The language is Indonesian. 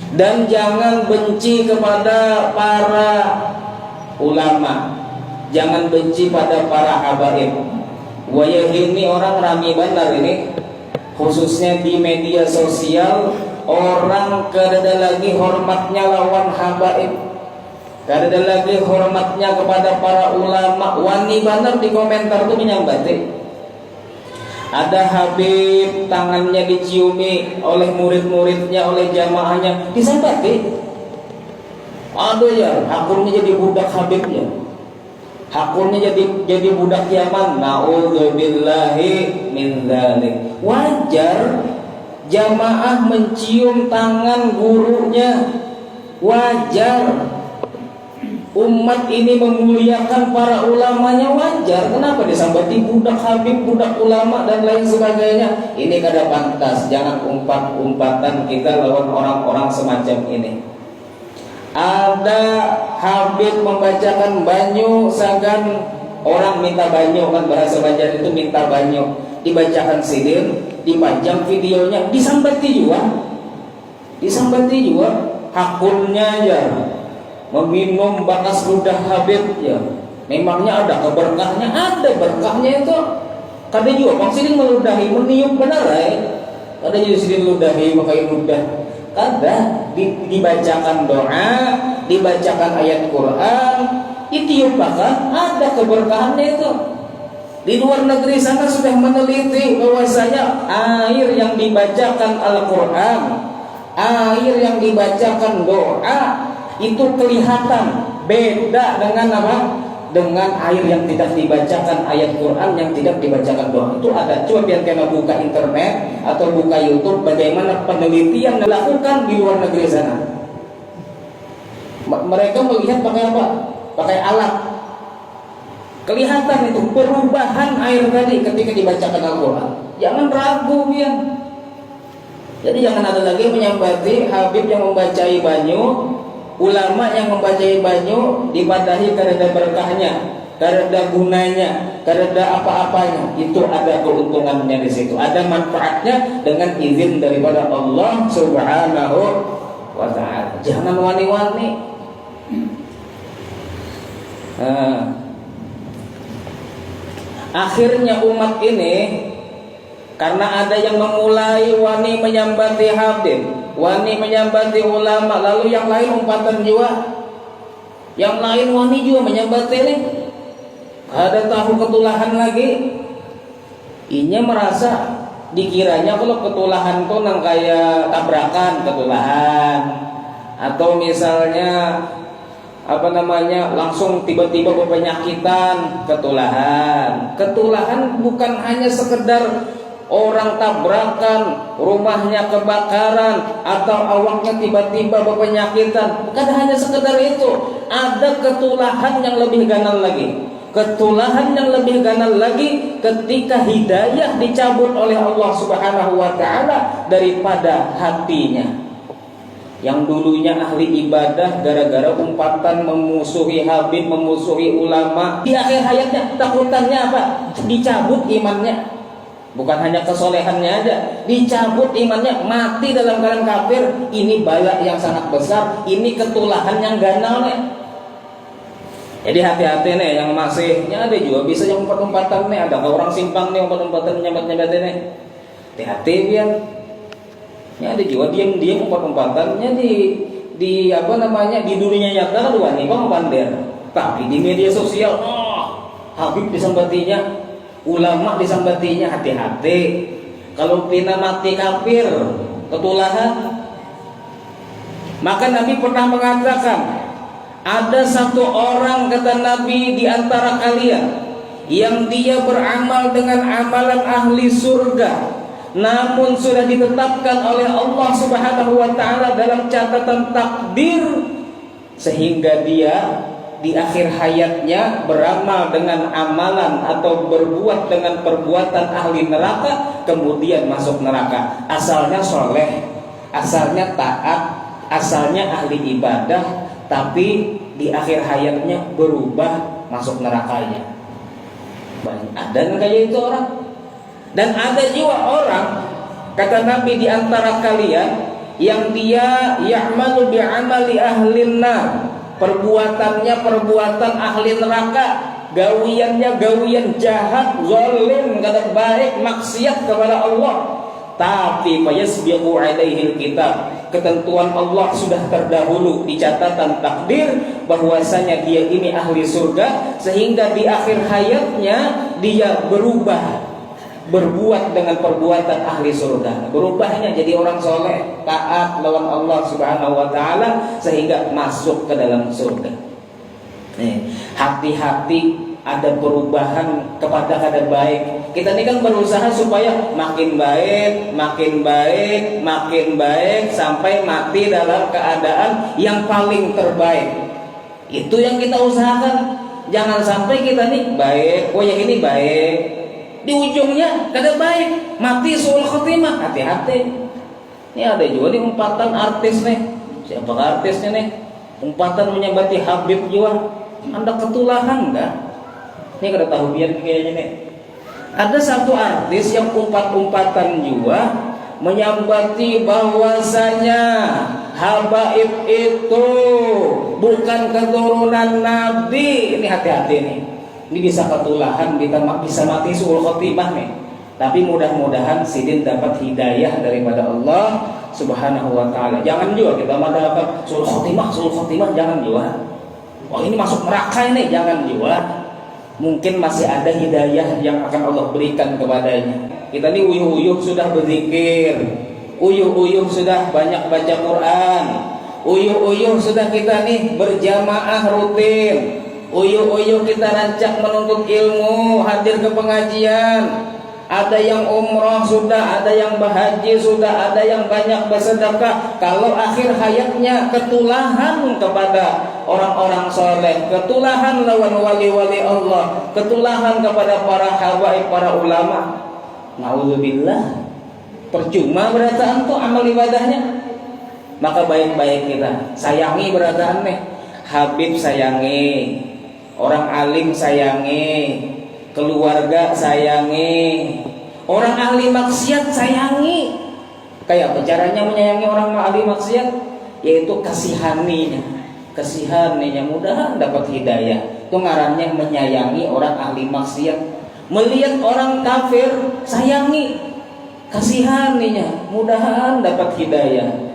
Dan jangan benci kepada para ulama, jangan benci pada para habaib. Wayah ini orang rame benar ini, khususnya di media sosial. Orang kada lagi hormatnya lawan habaib, kada lagi hormatnya kepada para ulama. Wani benar di komentar tuh menyambati. Ada habib tangannya diciumi oleh murid-muridnya, oleh jamaahnya, disambati. Aduh ya, akunnya jadi budak habibnya, akunnya jadi budak Yaman. Na'udzubillahi min dzalik. Wajar jamaah mencium tangan gurunya, wajar. Umat ini memuliakan para ulamanya, wajar. Kenapa disambati budak habib, budak ulama dan lain sebagainya? Ini kada pantas. Jangan umpat-umpatan kita lawan orang-orang semacam ini. Ada habib membacakan banyu, sagan orang minta banyu, kan bahasa Banjar itu minta banyu, dibacakan sidin, dipajang videonya, disambati juga, hakunnya aja meminum bakas ludah habib ya. Memangnya ada keberkahnya? Ada berkahnya itu. Kada juga bang sidin meludahi, meniup benar kada juga sidin ludahi pakai ludah. Kada, dibacakan doa, dibacakan ayat Quran, ditiupakan, ada keberkahannya itu. Di luar negeri sana sudah meneliti bahwasanya air yang dibacakan Al-Quran, air yang dibacakan doa itu kelihatan beda dengan apa? Dengan air yang tidak dibacakan ayat Quran, yang tidak dibacakan doa. Itu ada. Coba biar kena buka internet atau buka YouTube bagaimana penelitian dilakukan di luar negeri sana. Mereka melihat pakai apa? Pakai alat. Kelihatan itu perubahan air tadi ketika dibacakan Al-Quran. Jangan ragu ya. Jadi jangan ada lagi menyambati habib yang membacai banyu, ulama yang membacai banyu, dipadahi karena berkahnya, karena gunanya, karena apa-apanya. Itu ada keuntungannya di situ, ada manfaatnya dengan izin daripada Allah Subhanahu wa ta'ala. Jangan wani-wani. Akhirnya umat ini, karena ada yang memulai wani menyambati habib, wani menyambati ulama, lalu yang lain umpatan jiwa, yang lain wani juga menyambati ini. Ada tahu ketulahan lagi. Inya merasa dikiranya kalau ketulahan tuh nang kayak tabrakan ketulahan, atau misalnya apa namanya langsung tiba-tiba berpenyakitan ketulahan. Ketulahan bukan hanya sekedar orang tabrakan, rumahnya kebakaran, atau awaknya tiba-tiba berpenyakitan. Bukan hanya sekedar itu. Ada ketulahan yang lebih ganal lagi. Ketulahan yang lebih ganal lagi ketika hidayah dicabut oleh Allah Subhanahu wa ta'ala daripada hatinya. Yang dulunya ahli ibadah, gara-gara umpatan memusuhi habib, memusuhi ulama, di akhir hayatnya takutannya apa? Dicabut imannya. Bukan hanya kesolehannya aja, dicabut imannya, mati dalam keadaan kafir. Ini bala yang sangat besar, ini ketulahan yang ganal nih. Jadi hati-hati nih yang masihnya, ada juga bisa yang umpat-umpatan nih, ada orang simpang nih umpat-umpatan nyambat-nyambat nih. Hati-hati biar. Ya ada juga diam-diam umpat-umpatannya di apa namanya di dunia nyata kan nih bang bandel, tapi di media sosial habib disambatinya, ulama disambatinya. Hati-hati kalau pina mati kafir ketulahan. Maka Nabi pernah mengatakan, ada satu orang, kata Nabi, di antara kalian yang dia beramal dengan amalan ahli surga, namun sudah ditetapkan oleh Allah Subhanahu wa ta'ala dalam catatan takdir, sehingga dia di akhir hayatnya beramal dengan amalan atau berbuat dengan perbuatan ahli neraka, kemudian masuk neraka. Asalnya soleh, asalnya taat, asalnya ahli ibadah, tapi di akhir hayatnya berubah masuk nerakanya. Banyak ada kayak itu orang. Dan ada juga orang, kata Nabi, di antara kalian yang dia ya'malu bi'amali ahlin nar, perbuatannya perbuatan ahli neraka, gawiannya gawian jahat, zalim, kada baik, maksiat kepada Allah. Tapi fayasbiqu alaihil kitab, ketentuan Allah sudah terdahulu di catatan takdir bahwasanya dia ini ahli surga, sehingga di akhir hayatnya dia berubah, berbuat dengan perbuatan ahli surga, berubahnya jadi orang soleh, taat lawan Allah Subhanahu wa taala, sehingga masuk ke dalam surga. Hati-hati ada perubahan kepada kada baik. Kita ini kan berusaha supaya makin baik, makin baik, makin baik, sampai mati dalam keadaan yang paling terbaik. Itu yang kita usahakan. Jangan sampai kita nih baik, oh yang ini baik, di ujungnya kada baik, mati suul khotimah. Hati-hati. Ini ada juga nih umpatan artis nih. Siapa artisnya nih? Umpatan menyambati Habib juga. Anda ketulahan enggak? Ini kada tahu biar kayaknya nih. Ada satu artis yang umpat-umpatan juga menyambati bahwasanya habaib itu bukan keturunan Nabi. Ini hati-hati nih. Ini bisa ketulahan, bisa mati suul khotimah nih. Tapi mudah-mudahan sidin dapat hidayah daripada Allah Subhanahu wa taala. Jangan juga kita dapat suul khotimah jangan juga. Wah ini masuk neraka ini, jangan juga. Mungkin masih ada hidayah yang akan Allah berikan kepadanya. Kita ini uyuh-uyuh sudah berzikir, uyuh-uyuh sudah banyak baca Quran, uyuh-uyuh sudah kita nih berjamaah rutin, uyuh-uyuh kita rancak menuntut ilmu, hadir ke pengajian. Ada yang umroh sudah, ada yang berhaji sudah, ada yang banyak bersedekah. Kalau akhir hayatnya ketulahan kepada orang-orang soleh, ketulahan lawan wali-wali Allah, ketulahan kepada para habaib, para ulama, naudzubillah, percuma berataan tuh amal ibadahnya. Maka baik-baik kita sayangi berataan nih, Habib sayangi, orang alim sayangi, keluarga sayangi, orang ahli maksiat sayangi. Kayak apa caranya menyayangi orang ahli maksiat? Yaitu kasihaninya, mudah dapat hidayah. Itu ngarannya menyayangi orang ahli maksiat. Melihat orang kafir sayangi, kasihaninya, mudahan dapat hidayah.